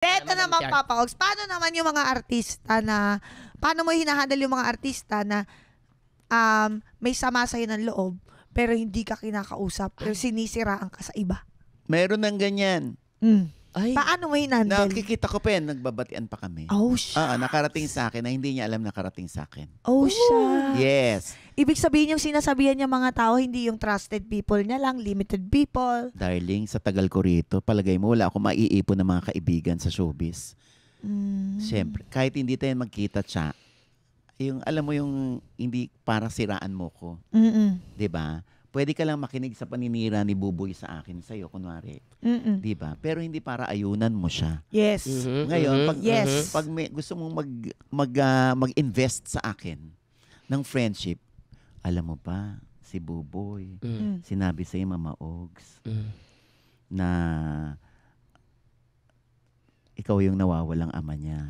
Eto naman, Papa Ogs, paano naman yung mga artista na, paano mo hinahandle yung mga artista na may sama sa'yo ng loob, pero hindi ka kinakausap, pero sinisiraan ka sa iba? Meron ng ganyan. Ay. Paano mo hinandle? Nakikita ko pa yan, nagbabatian pa kami. Oh, siya. Nakarating sa akin na hindi niya alam nakarating sa akin. Oh, siya. Yes. Ibig sabihin yung sinasabihan niya mga tao, hindi yung trusted people niya lang, limited people. Darling, sa tagal ko rito, palagay mo wala akong maiipon ng mga kaibigan sa showbiz. Siyempre, kahit hindi tayo magkita siya, yung alam mo yung hindi para siraan mo ko. 'Di ba? Pwede ka lang makinig sa paninira ni Buboy sa akin sa'yo, kunwari. 'Di ba? Pero hindi para ayunan mo siya. Yes. Ngayon, Yes. pag gusto mong mag-invest sa akin ng friendship, alam mo ba, si Buboy, sinabi sa'yo, Mama Ogs, na ikaw yung nawawalang ama niya.